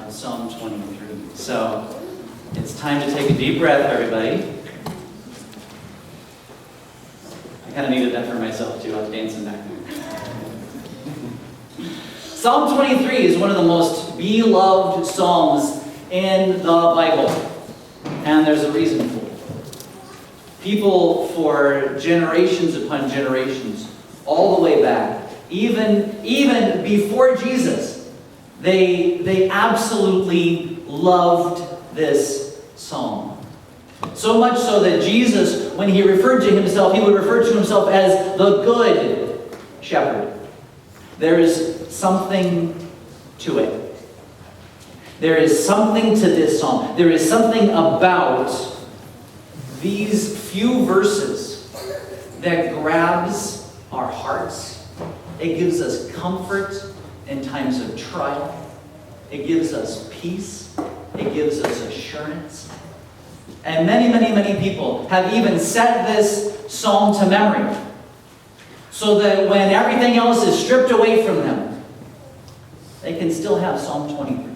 on Psalm 23. So it's time to take a deep breath, everybody. I kind of needed that for myself too. I was dancing back there. Psalm 23 is one of the most beloved psalms in the Bible. And there's a reason for it. People for generations upon generations, all the way back, even before Jesus, they absolutely loved this psalm. So much so that Jesus, when he referred to himself, he would refer to himself as the Good Shepherd. There is something to it. There is something to this psalm. There is something about these few verses that grabs our hearts. It gives us comfort in times of trial. It gives us peace. It gives us assurance. And many, many, many people have even set this psalm to memory so that when everything else is stripped away from them, they can still have Psalm 23.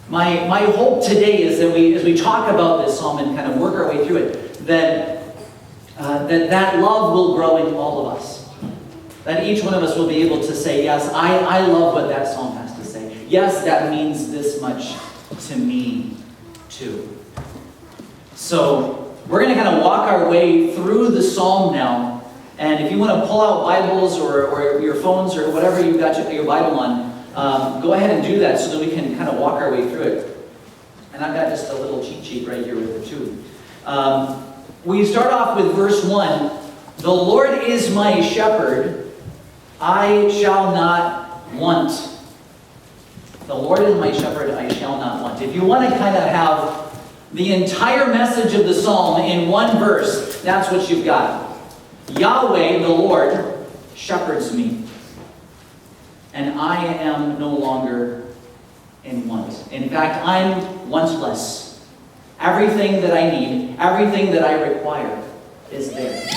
My hope today is that as we talk about this psalm and kind of work our way through it, that love will grow in all of us. That each one of us will be able to say, yes, I love what that psalm has to say. Yes, that means this much to me too. So we're going to kind of walk our way through the psalm now. And if you want to pull out Bibles or your phones or whatever you've got your Bible on, go ahead and do that so that we can kind of walk our way through it. And I've got just a little cheat sheet right here with it too. We start off with verse 1. The Lord is my shepherd, I shall not want. The Lord is my shepherd, I shall not want. If you want to kind of have the entire message of the psalm in one verse, that's what you've got. Yahweh, the Lord, shepherds me, and I am no longer in want. In fact, I'm wantless. Everything that I need, everything that I require is there.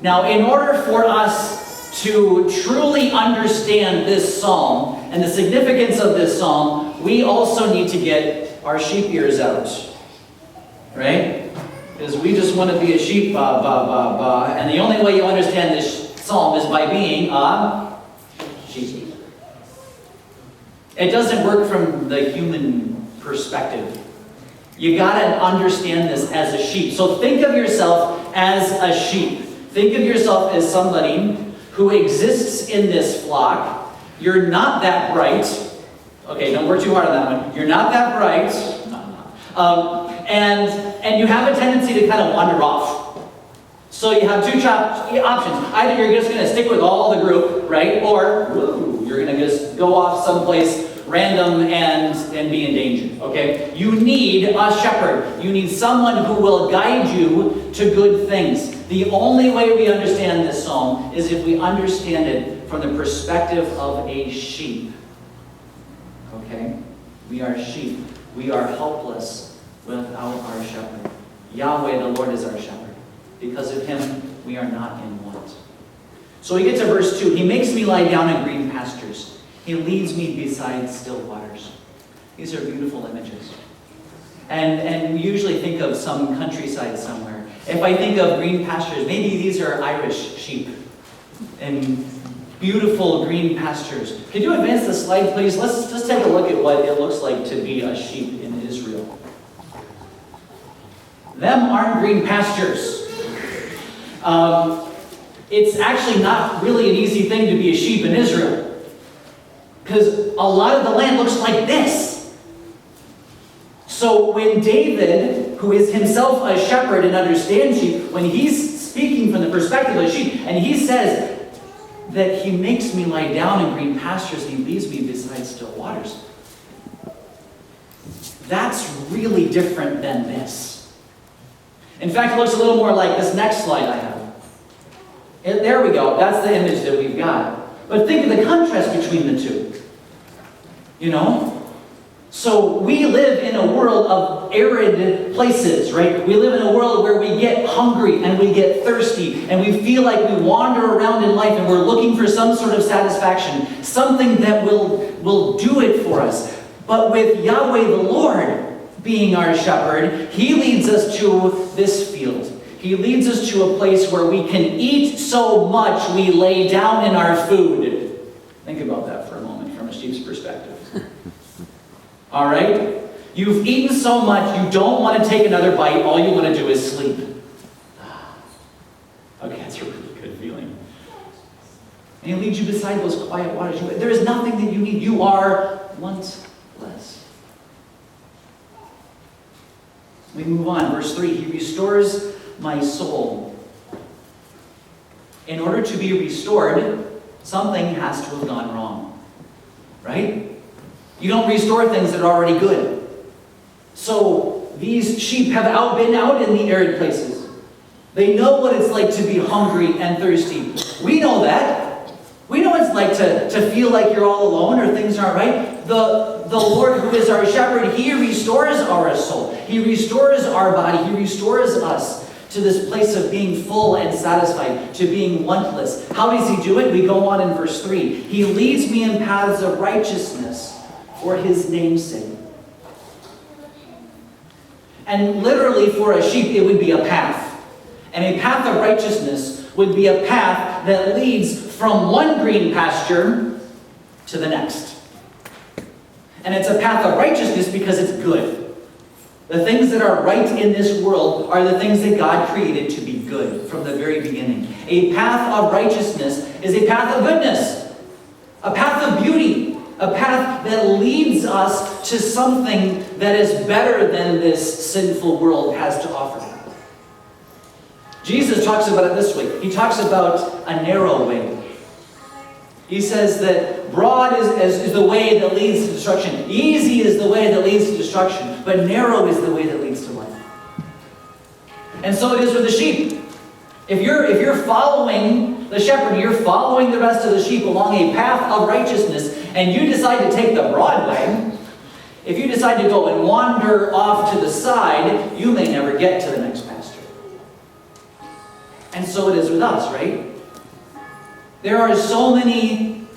Now, in order for us to truly understand this psalm and the significance of this psalm, we also need to get our sheep ears out. Right? Because we just want to be a sheep, and the only way you understand this psalm is by being a sheep. It doesn't work from the human perspective. You got to understand this as a sheep. So think of yourself as a sheep. Think of yourself as somebody who exists in this flock. You're not that bright. Okay, don't work too hard on that one. You're not that bright. And you have a tendency to kind of wander off. So you have two options. Either you're just going to stick with all the group, right? Or you're going to just go off someplace random and be in danger, okay? You need a shepherd. You need someone who will guide you to good things. The only way we understand this psalm is if we understand it from the perspective of a sheep, okay? We are sheep. We are helpless without our shepherd. Yahweh, the Lord, is our shepherd. Because of him, we are not in want. So we get to verse 2. He makes me lie down in green pastures. He leads me beside still waters. These are beautiful images. And we usually think of some countryside somewhere. If I think of green pastures, maybe these are Irish sheep. And beautiful green pastures. Could you advance the slide, please? Let's just take a look at what it looks like to be a sheep in Israel. Them aren't green pastures. It's actually not really an easy thing to be a sheep in Israel. Because a lot of the land looks like this. So when David, who is himself a shepherd and understands sheep, when he's speaking from the perspective of a sheep, and he says that he makes me lie down in green pastures, he leads me beside still waters. That's really different than this. In fact, it looks a little more like this next slide I have. And there we go. That's the image that we've got. But think of the contrast between the two. You know? So we live in a world of arid places, right? We live in a world where we get hungry and we get thirsty and we feel like we wander around in life and we're looking for some sort of satisfaction, something that will do it for us. But with Yahweh the Lord being our shepherd, He leads us to this field. He leads us to a place where we can eat so much we lay down in our food. Think about that for a moment from a sheep's perspective. All right? You've eaten so much, you don't want to take another bite. All you want to do is sleep. Okay, that's a really good feeling. And He leads you beside those quiet waters. There is nothing that you need. You are wantless. We move on. Verse 3, He restores my soul. In order to be restored, something has to have gone wrong. Right? You don't restore things that are already good. So these sheep have been out in the arid places. They know what it's like to be hungry and thirsty. We know that. We know what it's like to feel like you're all alone or things aren't right. The Lord who is our shepherd, He restores our soul. He restores our body. He restores us to this place of being full and satisfied, to being wantless. How does He do it? We go on in verse 3. He leads me in paths of righteousness for His name's sake. And literally for a sheep, it would be a path. And a path of righteousness would be a path that leads from one green pasture to the next. And it's a path of righteousness because it's good. The things that are right in this world are the things that God created to be good from the very beginning. A path of righteousness is a path of goodness, a path of beauty, a path that leads us to something that is better than this sinful world has to offer. Jesus talks about it this way. He talks about a narrow way. He says that broad is the way that leads to destruction. Easy is the way that leads to destruction. But narrow is the way that leads to life. And so it is with the sheep. If you're following the shepherd, you're following the rest of the sheep along a path of righteousness, and you decide to take the broad way, if you decide to go and wander off to the side, you may never get to the next pasture. And so it is with us, right? There are so many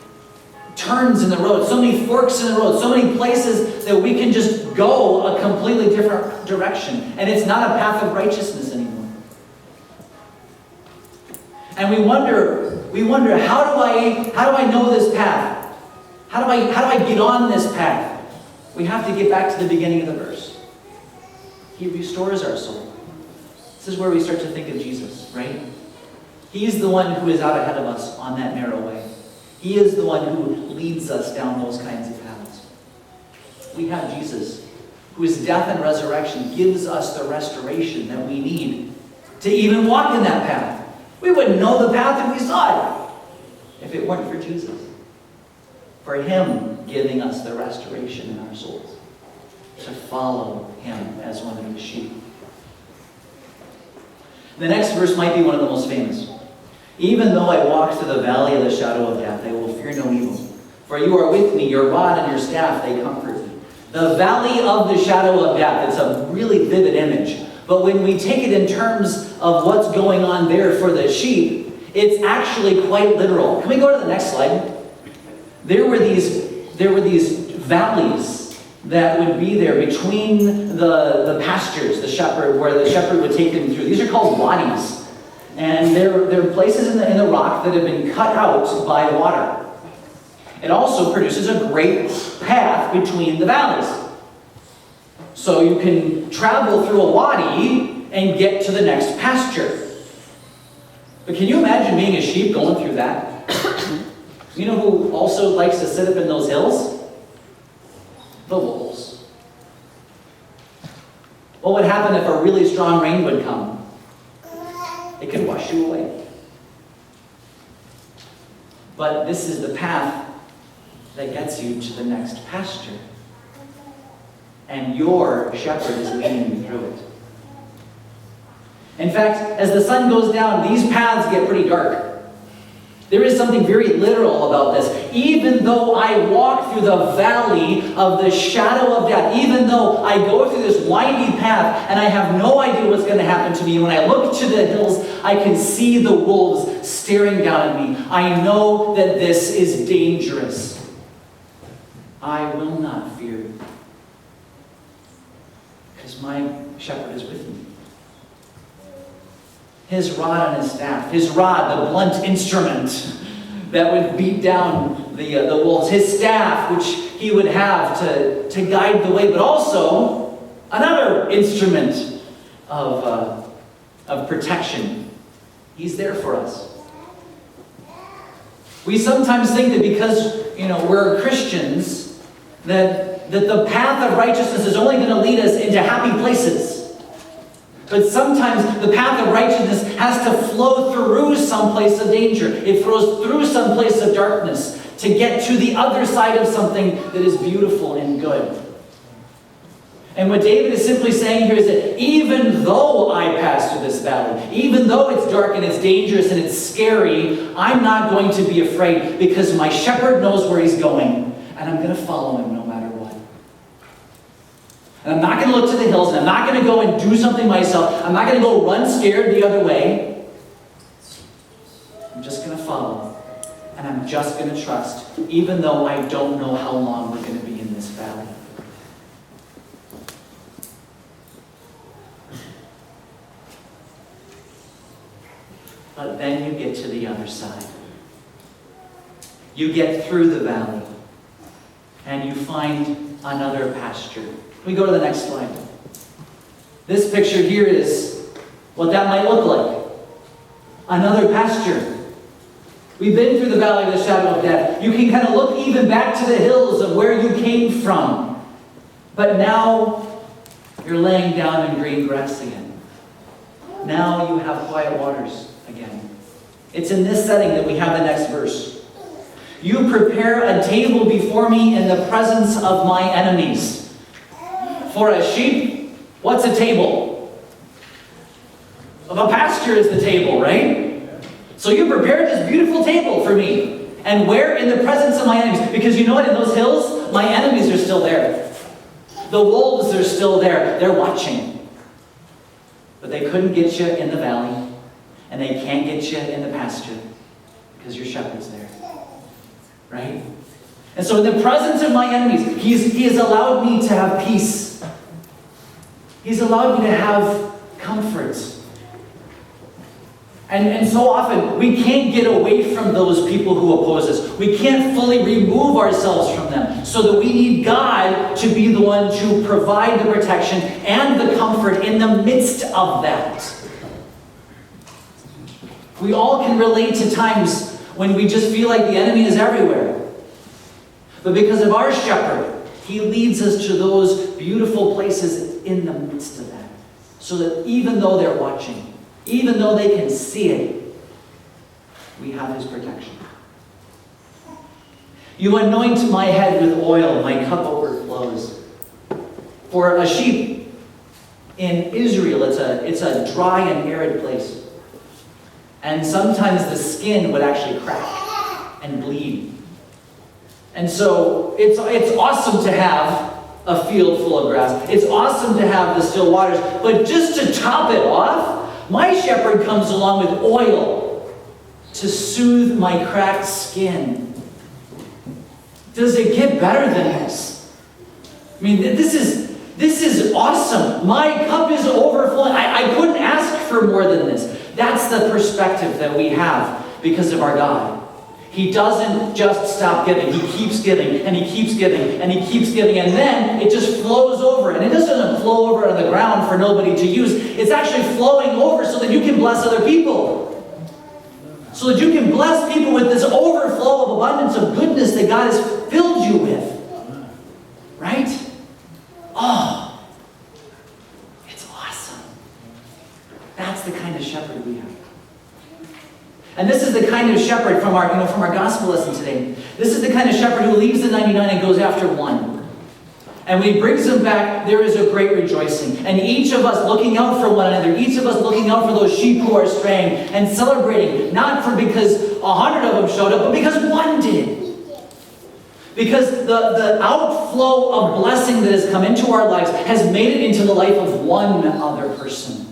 turns in the road, so many forks in the road, so many places that we can just go a completely different direction. And it's not a path of righteousness anymore. And we wonder, how do I know this path? How do I get on this path? We have to get back to the beginning of the verse. He restores our soul. This is where we start to think of Jesus, right? He's the one who is out ahead of us on that narrow way. He is the one who leads us down those kinds of paths. We have Jesus, whose death and resurrection gives us the restoration that we need to even walk in that path. We wouldn't know the path if we saw it, if it weren't for Jesus. For Him giving us the restoration in our souls, to follow Him as one of His sheep. The next verse might be one of the most famous. Even though I walk through the valley of the shadow of death, I will fear no evil. For you are with me, your rod and your staff, they comfort me. The valley of the shadow of death, it's a really vivid image. But when we take it in terms of what's going on there for the sheep, it's actually quite literal. Can we go to the next slide? There were these valleys that would be there between the pastures, where the shepherd would take them through. These are called wadis. And they're places in the rock that have been cut out by water. It also produces a great path between the valleys. So you can travel through a wadi and get to the next pasture. But can you imagine being a sheep going through that? You know who also likes to sit up in those hills? The wolves. What would happen if a really strong rain would come? It could wash you away. But this is the path that gets you to the next pasture. And your shepherd is leading you through it. In fact, as the sun goes down, these paths get pretty dark. There is something very literal about this. Even though I walk through the valley of the shadow of death, even though I go through this windy path and I have no idea what's going to happen to me, and when I look to the hills, I can see the wolves staring down at me. I know that this is dangerous. I will not fear, because my shepherd is with me. His rod and his staff, his rod, the blunt instrument that would beat down the wolves, his staff, which he would have to guide the way, but also another instrument of protection. He's there for us. We sometimes think that because we're Christians, that the path of righteousness is only going to lead us into happy places. But sometimes the path of righteousness has to flow through some place of danger. It flows through some place of darkness to get to the other side of something that is beautiful and good. And what David is simply saying here is that even though I pass through this valley, even though it's dark and it's dangerous and it's scary, I'm not going to be afraid, because my shepherd knows where he's going, and I'm going to follow him no matter what. And I'm not going to look to the hills, and I'm not going to go and do something myself. I'm not going to go run scared the other way. I'm just going to follow. And I'm just going to trust, even though I don't know how long we're going to be in this valley. But then you get to the other side. You get through the valley, and you find another pasture. We go to the next slide. This picture here is what that might look like. Another pasture. We've been through the valley of the shadow of death. You can kind of look even back to the hills of where you came from. But now you're laying down in green grass again. Now you have quiet waters again. It's in this setting that we have the next verse. You prepare a table before me in the presence of my enemies. For a sheep, what's a table? Well, the pasture is the table, right? So you prepared this beautiful table for me. And where? In the presence of my enemies. Because you know what? In those hills, my enemies are still there. The wolves are still there. They're watching. But they couldn't get you in the valley. And they can't get you in the pasture. Because your shepherd's there. Right? And so in the presence of my enemies, He has allowed me to have peace. He's allowed me to have comfort. And so often, we can't get away from those people who oppose us. We can't fully remove ourselves from them. So that we need God to be the one to provide the protection and the comfort in the midst of that. We all can relate to times when we just feel like the enemy is everywhere. But because of our shepherd, he leads us to those beautiful places in the midst of that. So that even though they're watching, even though they can see it, we have his protection. You anoint my head with oil, my cup overflows. For a sheep in Israel, it's a dry and arid place. And sometimes the skin would actually crack and bleed. And so it's awesome to have a field full of grass. It's awesome to have the still waters. But just to top it off, my shepherd comes along with oil to soothe my cracked skin. Does it get better than this? I mean, this is awesome. My cup is overflowing. I couldn't ask for more than this. That's the perspective that we have because of our God. He doesn't just stop giving. He keeps giving, and he keeps giving, and he keeps giving, and then it just flows over. And it just doesn't flow over on the ground for nobody to use. It's actually flowing over so that you can bless other people. So that you can bless people with this overflow of abundance of goodness that God has filled you with. Right? Oh, it's awesome. That's the kind of shepherd we have. And this is the kind of shepherd from our gospel lesson today. This is the kind of shepherd who leaves the 99 and goes after one. and when he brings them back, there is a great rejoicing. And each of us looking out for one another, each of us looking out for those sheep who are straying, and celebrating, not for because 100 of them showed up, but because one did. Because the outflow of blessing that has come into our lives has made it into the life of one other person.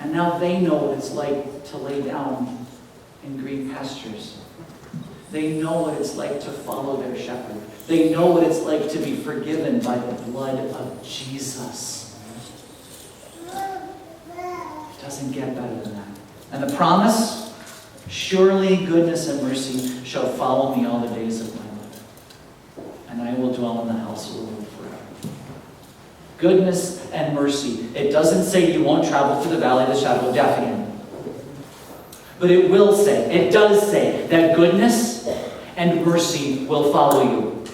And now they know what it's like to lay down in green pastures. They know what it's like to follow their shepherd. They know what it's like to be forgiven by the blood of Jesus. It doesn't get better than that. And the promise, surely goodness and mercy shall follow me all the days of my life, and I will dwell in the house of the Lord forever. Goodness and mercy. It doesn't say you won't travel through the valley of the shadow of death again. But it will say, it does say, that goodness and mercy will follow you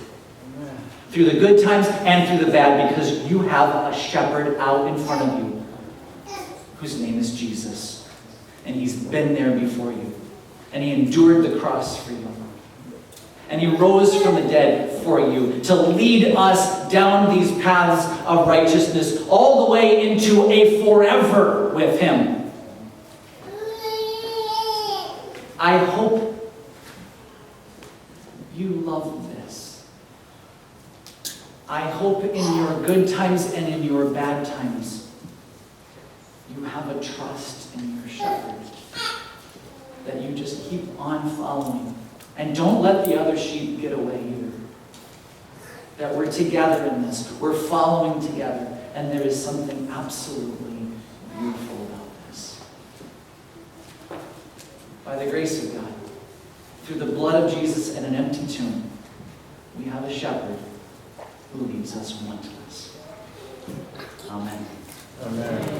through the good times and through the bad, because you have a shepherd out in front of you whose name is Jesus. And he's been there before you. And he endured the cross for you. And he rose from the dead for you to lead us down these paths of righteousness all the way into a forever with him. I hope you love this. I hope in your good times and in your bad times, you have a trust in your shepherd. That you just keep on following. And don't let the other sheep get away either. That we're together in this. We're following together. And there is something absolutely beautiful about this. By the grace of God, through the blood of Jesus and an empty tomb, we have a shepherd who leads us wantless. Amen. Amen.